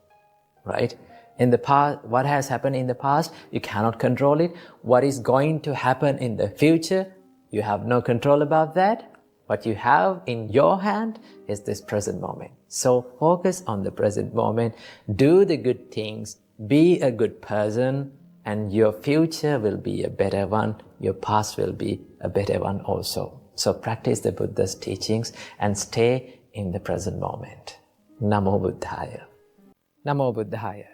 right? In the past, what has happened in the past, you cannot control it. What is going to happen in the future, you have no control about that. What you have in your hand is this present moment. So focus on the present moment, do the good things, be a good person, and your future will be a better one. Your past will be a better one also. So practice the Buddha's teachings and stay in the present moment. Namo Buddhaya. Namo Buddhaya.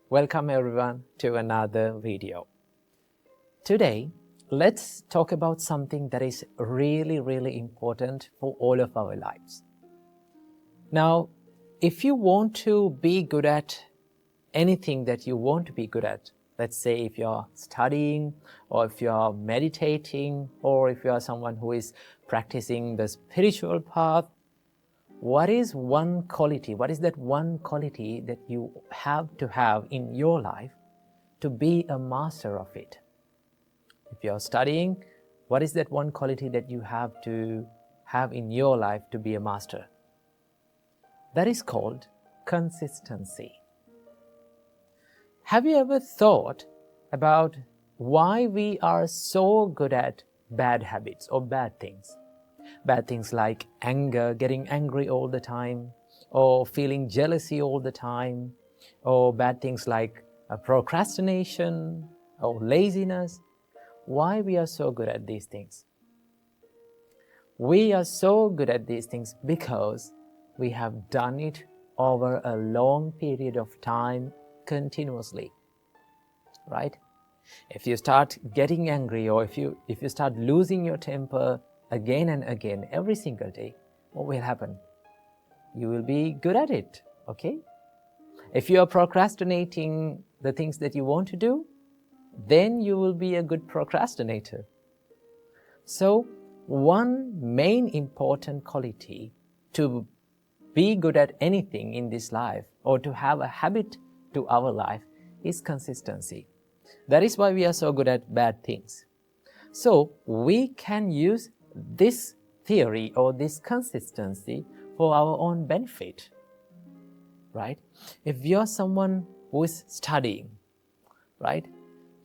Welcome everyone to another video. Today, let's talk about something that is really, really important for all of our lives. Now, if you want to be good at anything that you want to be good at. Let's say if you're studying, or if you're meditating, or if you're someone who is practicing the spiritual path, what is one quality? What is that one quality that you have to have in your life to be a master of it? If you're studying, what is that one quality that you have to have in your life to be a master? That is called consistency. Have you ever thought about why we are so good at bad habits or bad things? Bad things like anger, getting angry all the time, or feeling jealousy all the time, or bad things like procrastination or laziness. Why we are so good at these things? We are so good at these things because we have done it over a long period of time continuously, right? If you start getting angry, or if you start losing your temper again and again every single day, what will happen? You will be good at it, okay? If you are procrastinating the things that you want to do, then you will be a good procrastinator. So, one main important quality to be good at anything in this life, or to have a habit to our life, is consistency. That is why we are so good at bad things. So, we can use this theory or this consistency for our own benefit, right? If you're someone who is studying, right,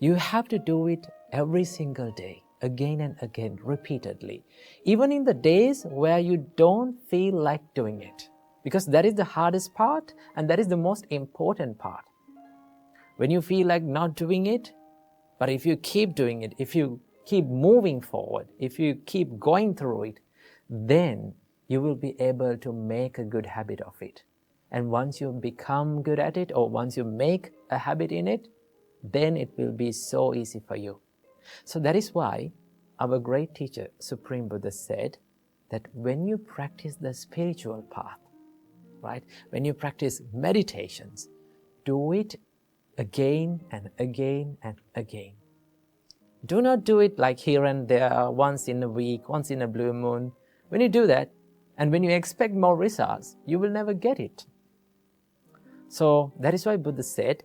you have to do it every single day, again and again, repeatedly, even in the days where you don't feel like doing it, because that is the hardest part and that is the most important part. When you feel like not doing it, but if you keep doing it, if you keep moving forward, if you keep going through it, then you will be able to make a good habit of it. And once you become good at it, or once you make a habit in it, then it will be so easy for you. So that is why our great teacher, Supreme Buddha, said that when you practice the spiritual path, right, when you practice meditations, do it again and again and again. Do not do it like here and there, once in a week, once in a blue moon. When you do that, and when you expect more results, you will never get it. So that is why Buddha said,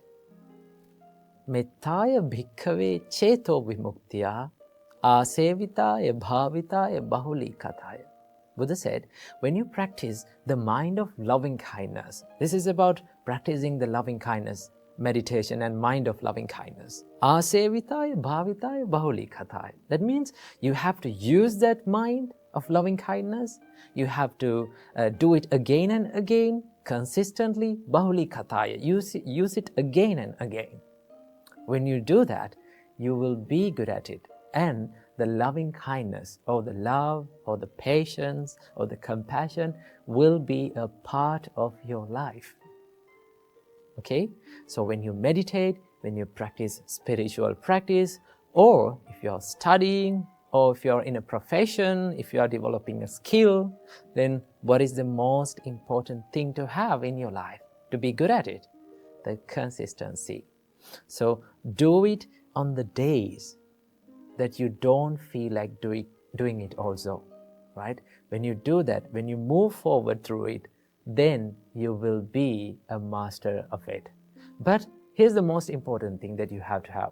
Mettaya bhikkhave cheto vimuktya asevitaya bhavitaya bahuli kataya. Buddha said, when you practice the mind of loving kindness, this is about practicing the loving kindness meditation and mind of loving kindness. Asevitaya bhavitaya bahuli kataya. That means you have to use that mind of loving kindness. You have to do it again and again, consistently, bahuli kataya. Use it again and again. When you do that, you will be good at it. And the loving kindness, or the love, or the patience, or the compassion will be a part of your life. Okay? So when you meditate, when you practice spiritual practice, or if you're studying, or if you're in a profession, if you are developing a skill, then what is the most important thing to have in your life to be good at it? The consistency. So do it on the days that you don't feel like doing it also, right? When you do that, when you move forward through it, then you will be a master of it. But here's the most important thing that you have to have.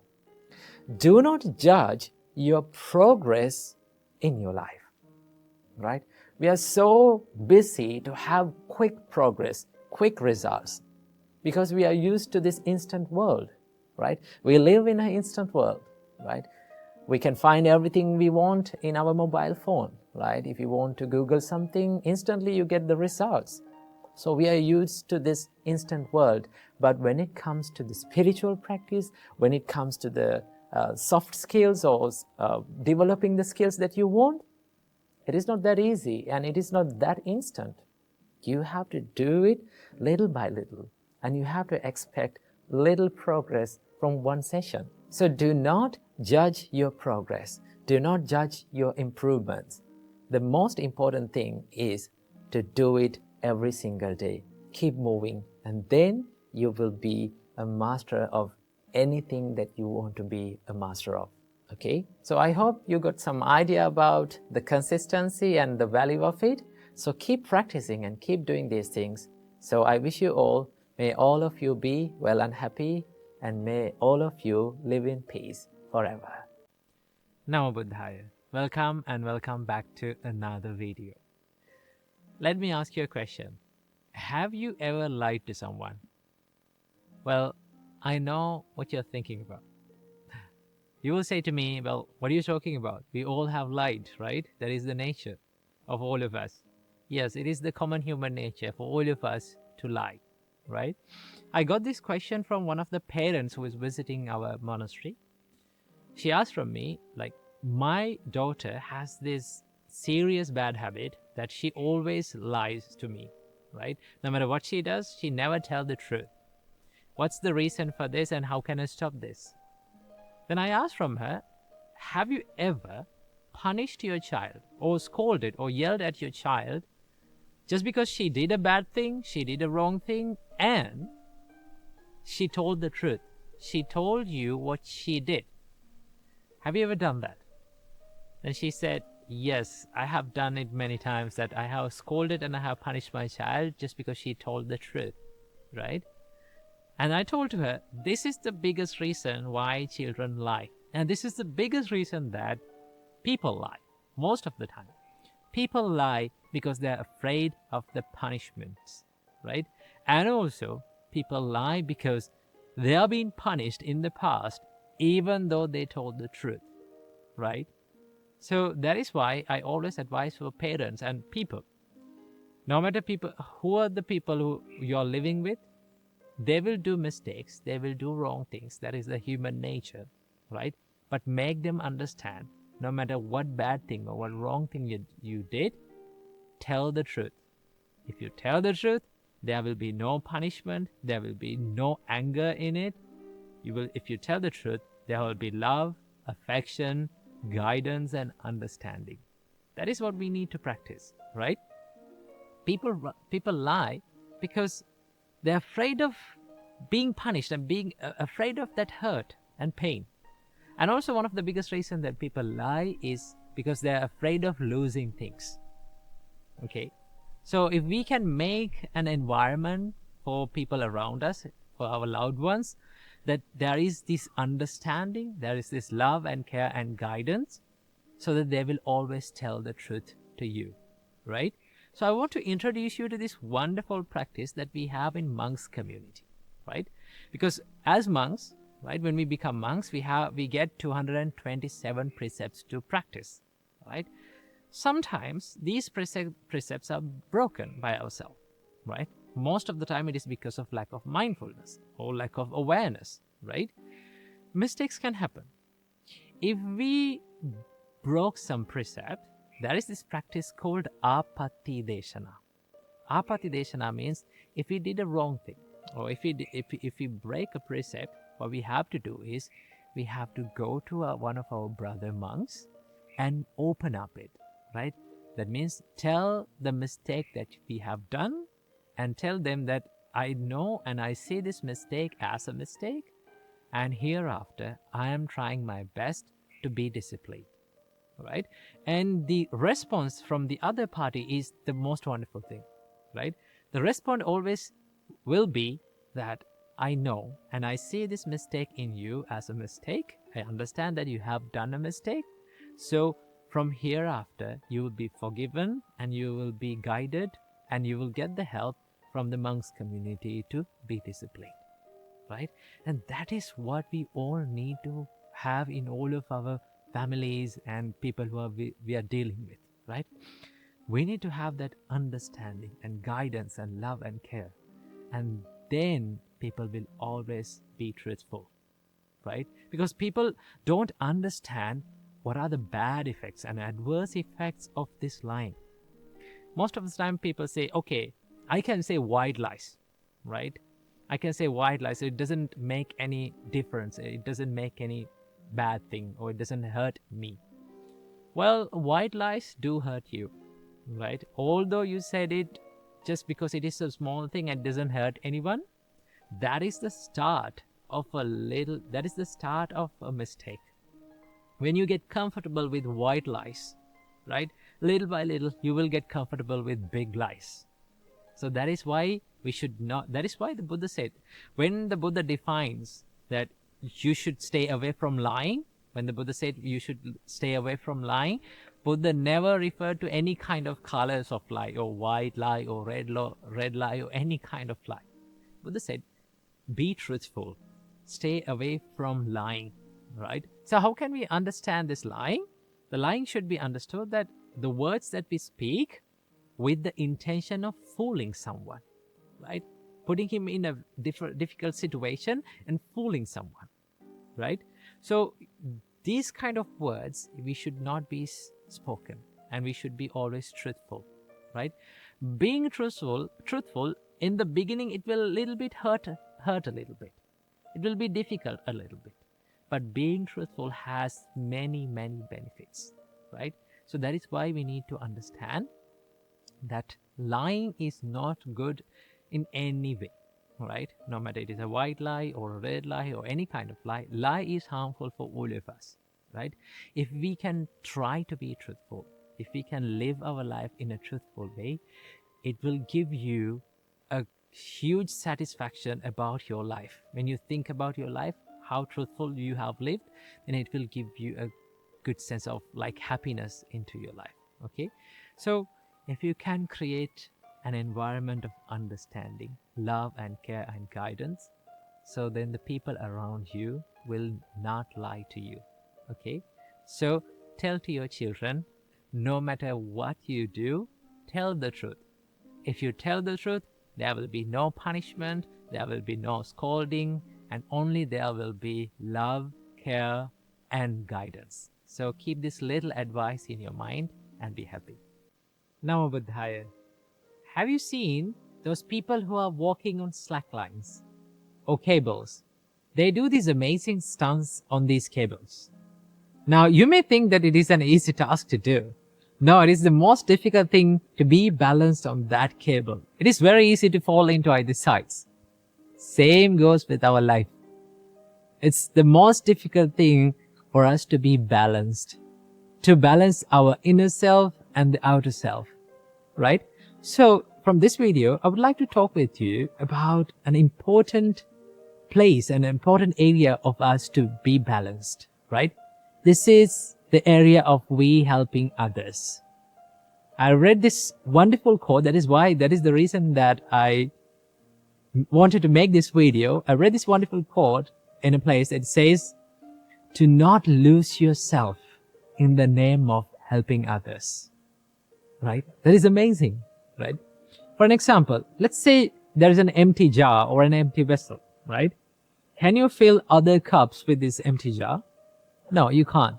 Do not judge your progress in your life, right? We are so busy to have quick progress, quick results, because we are used to this instant world, right? We live in an instant world, right? We can find everything we want in our mobile phone, right? If you want to Google something, instantly you get the results. So we are used to this instant world. But when it comes to the spiritual practice, when it comes to the soft skills or developing the skills that you want, it is not that easy and it is not that instant. You have to do it little by little, and you have to expect little progress from one session. So do not judge your progress. Do not judge your improvements. The most important thing is to do it every single day. Keep moving, and then you will be a master of anything that you want to be a master of. Okay, so I hope you got some idea about the consistency and the value of it. So keep practicing and keep doing these things. So I wish you all, may all of you be well and happy, and may all of you live in peace forever. Namo Buddhaya. Welcome and welcome back to another video. Let me ask you a question. Have you ever lied to someone? Well, I know what you're thinking about. You will say to me, well, what are you talking about? We all have lied, right? That is the nature of all of us. Yes, it is the common human nature for all of us to lie, right? I got this question from one of the parents who was visiting our monastery. She asked from me, like, my daughter has this serious bad habit that she always lies to me, right? No matter what she does, she never tells the truth. What's the reason for this and how can I stop this? Then I asked from her, have you ever punished your child or scolded or yelled at your child just because she did a bad thing, she did a wrong thing, and she told the truth? She told you what she did. Have you ever done that? Then she said, yes, I have done it many times, that I have scolded and I have punished my child just because she told the truth, right? And I told her, this is the biggest reason why children lie. And this is the biggest reason that people lie, most of the time. People lie because they're afraid of the punishments, right? And also, people lie because they are being punished in the past, even though they told the truth, right? So that is why I always advise for parents and people. No matter people, who are the people who you're living with, they will do mistakes, they will do wrong things. That is the human nature, right? But make them understand, no matter what bad thing or what wrong thing you did, tell the truth. If you tell the truth, there will be no punishment, there will be no anger in it. If you tell the truth, there will be love, affection, guidance, and understanding. That is what we need to practice, right? People lie because they're afraid of being punished and being afraid of that hurt and pain. And also, one of the biggest reasons that people lie is because they're afraid of losing things. Okay, so if we can make an environment for people around us, for our loved ones, that there is this understanding, there is this love and care and guidance, so that they will always tell the truth to you, right? So I want to introduce you to this wonderful practice that we have in monks community, right? Because as monks, right, when we become monks, we get 227 precepts to practice, right? Sometimes these precepts are broken by ourselves, right? Most of the time it is because of lack of mindfulness or lack of awareness, right? Mistakes can happen. If we broke some precept, there is this practice called apatideshana. Apatideshana means if we did a wrong thing, or if we break a precept, what we have to do is we have to go to one of our brother monks and open up it, right? That means tell the mistake that we have done and tell them that I know and I see this mistake as a mistake, and hereafter I am trying my best to be disciplined, right? And the response from the other party is the most wonderful thing, right? The response always will be that I know and I see this mistake in you as a mistake. I understand that you have done a mistake. So from hereafter, you will be forgiven and you will be guided and you will get the help from the monks community to be disciplined, right? And that is what we all need to have in all of our families and people who we are dealing with, right? We need to have that understanding and guidance and love and care. And then people will always be truthful, right? Because people don't understand what are the bad effects and adverse effects of this lying. Most of the time people say, okay, I can say white lies, right? I can say white lies, so it doesn't make any difference. It doesn't make any bad thing, or it doesn't hurt me. Well, white lies do hurt you, right? Although you said it just because it is a small thing and doesn't hurt anyone, that is the start of a mistake. When you get comfortable with white lies, right, little by little you will get comfortable with big lies. So that is why we should not, that is why the Buddha said, when the Buddha defines that you should stay away from lying, when the Buddha said you should stay away from lying, Buddha never referred to any kind of colors of lie, or white lie, or red lie, or any kind of lie. Buddha said, be truthful, stay away from lying, right? So how can we understand this lying? The lying should be understood that the words that we speak with the intention of fooling someone, right? Putting him in a difficult situation and fooling someone, right? So these kind of words, we should not be spoken, and we should be always truthful, right? Being truthful in the beginning, it will a little bit hurt a little bit. It will be difficult a little bit. But being truthful has many, many benefits, right? So that is why we need to understand that lying is not good in any way, right? No matter it is a white lie or a red lie or any kind of lie, lie is harmful for all of us, right? If we can try to be truthful, if we can live our life in a truthful way, it will give you a huge satisfaction about your life. When you think about your life, how truthful you have lived, then it will give you a good sense of like happiness into your life. Okay, so if you can create an environment of understanding, love and care and guidance, so then the people around you will not lie to you. Okay, so tell to your children, no matter what you do, tell the truth. If you tell the truth, there will be no punishment, there will be no scolding, and only there will be love, care, and guidance. So keep this little advice in your mind and be happy. Now, Buddhaya, have you seen those people who are walking on slack lines or cables? They do these amazing stunts on these cables. Now, you may think that it is an easy task to do. No, it is the most difficult thing to be balanced on that cable. It is very easy to fall into either sides. Same goes with our life. It's the most difficult thing for us to be balanced, to balance our inner self and the outer self, right? So from this video, I would like to talk with you about an important place, an important area of us to be balanced, right? This is the area of we helping others. I read this wonderful quote. That is the reason that I wanted to make this video. I read this wonderful quote in a place that says, to not lose yourself in the name of helping others, right? That is amazing, right? For an example, let's say there is an empty jar or an empty vessel, right? Can you fill other cups with this empty jar? No, you can't.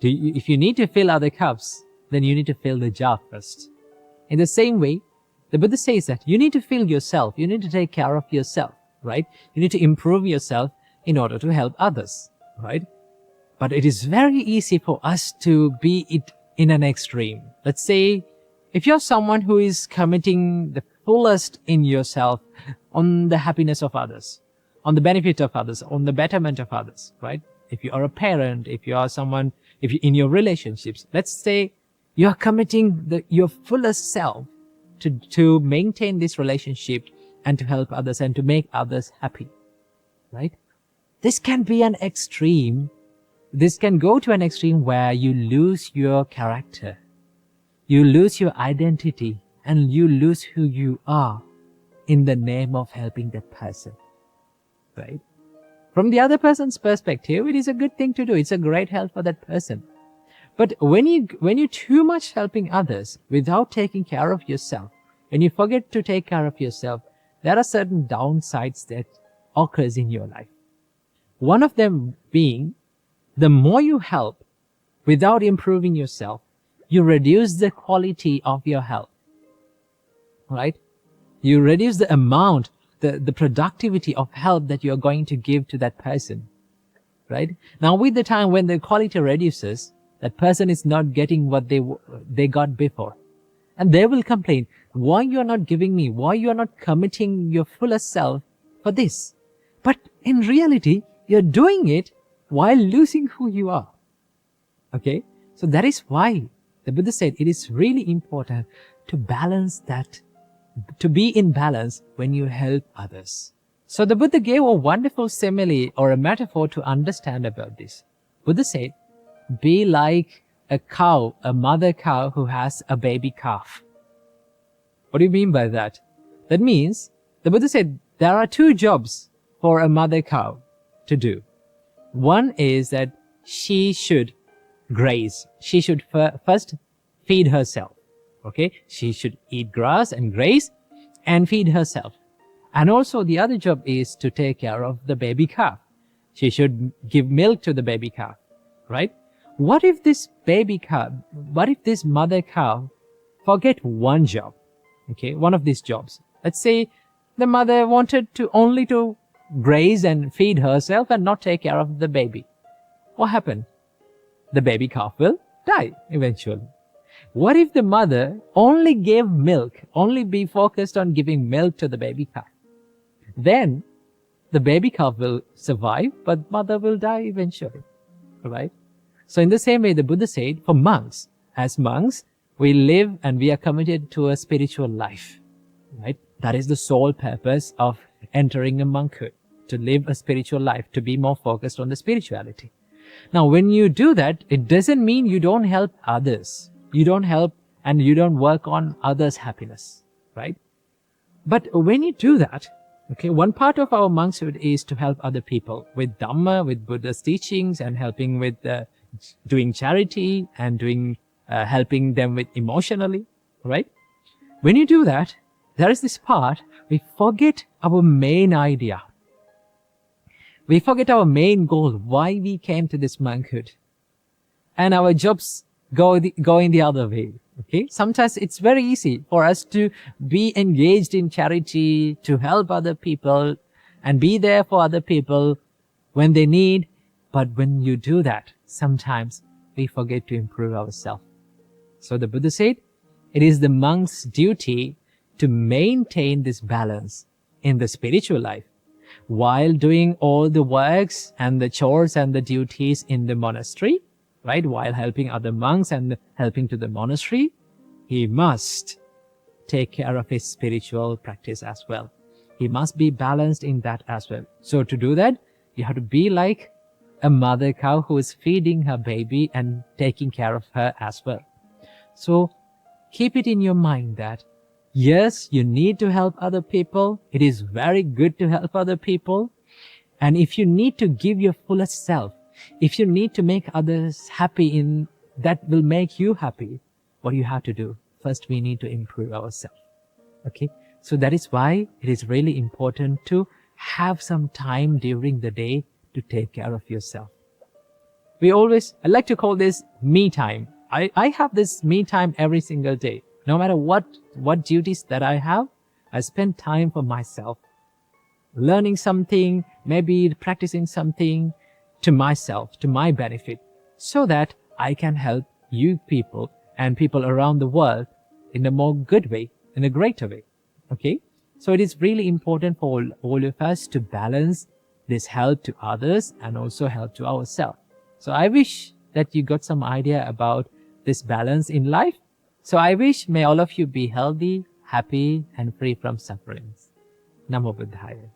If you need to fill other cups, then you need to fill the jar first. In the same way, the Buddha says that you need to fill yourself. You need to take care of yourself, right? You need to improve yourself in order to help others, right? But it is very easy for us to be it in an extreme. Let's say if you're someone who is committing the fullest in yourself on the happiness of others, on the benefit of others, on the betterment of others, right? If you are a parent, if you are someone, if you in your relationships, let's say you are committing your fullest self to maintain this relationship and to help others and to make others happy, right? This can be an extreme. This can go to an extreme where you lose your character, you lose your identity, and you lose who you are in the name of helping that person, right? From the other person's perspective, it is a good thing to do. It's a great help for that person. But when you too much helping others without taking care of yourself, when you forget to take care of yourself, there are certain downsides that occurs in your life. One of them being, the more you help without improving yourself, you reduce the quality of your help, right? You reduce the amount, the productivity of help that you're going to give to that person, right? Now, with the time when the quality reduces, that person is not getting what they got before. And they will complain, why you are not giving me, why you are not committing your fullest self for this. But in reality, you're doing it while losing who you are. Okay? So that is why the Buddha said it is really important to balance that, to be in balance when you help others. So the Buddha gave a wonderful simile or a metaphor to understand about this. Buddha said, be like a cow, a mother cow who has a baby calf. What do you mean by that? That means, the Buddha said, there are two jobs for a mother cow to do. One is that she should graze. She should first feed herself. Okay? She should eat grass and graze and feed herself. And also the other job is to take care of the baby calf. She should give milk to the baby calf. Right? What if this mother cow forget one job? Okay? One of these jobs. Let's say the mother wanted to only to graze and feed herself and not take care of the baby. What happened? The baby calf will die eventually. What if the mother only gave milk, only be focused on giving milk to the baby calf? Then the baby calf will survive, but mother will die eventually. Right? So in the same way, the Buddha said, for monks, as monks, we live and we are committed to a spiritual life. Right? That is the sole purpose of entering a monkhood, to live a spiritual life, to be more focused on the spirituality. Now, when you do that, it doesn't mean you don't help others. You don't help and you don't work on others' happiness, right? But when you do that, okay, one part of our monkshood is to help other people with Dhamma, with Buddha's teachings, and helping with doing charity and doing helping them with emotionally, right? When you do that, there is this part, we forget our main idea. We forget our main goal, why we came to this monkhood. And our jobs go in the other way. Okay? Sometimes it's very easy for us to be engaged in charity, to help other people, and be there for other people when they need. But when you do that, sometimes we forget to improve ourselves. So the Buddha said, it is the monk's duty to maintain this balance in the spiritual life, while doing all the works and the chores and the duties in the monastery, right? While helping other monks and helping to the monastery, he must take care of his spiritual practice as well. He must be balanced in that as well. So to do that, you have to be like a mother cow who is feeding her baby and taking care of her as well. So keep it in your mind that yes, you need to help other people. It is very good to help other people. And if you need to give your fullest self, if you need to make others happy that will make you happy, what do you have to do? First, we need to improve ourselves. Okay? So that is why it is really important to have some time during the day to take care of yourself. I like to call this me time. I have this me time every single day. No matter what duties that I have, I spend time for myself. Learning something, maybe practicing something to myself, to my benefit, so that I can help you people and people around the world in a more good way, in a greater way. Okay? So it is really important for all of us to balance this help to others and also help to ourselves. So I wish that you got some idea about this balance in life. So I wish may all of you be healthy, happy, and free from sufferings. Namo Buddhaya.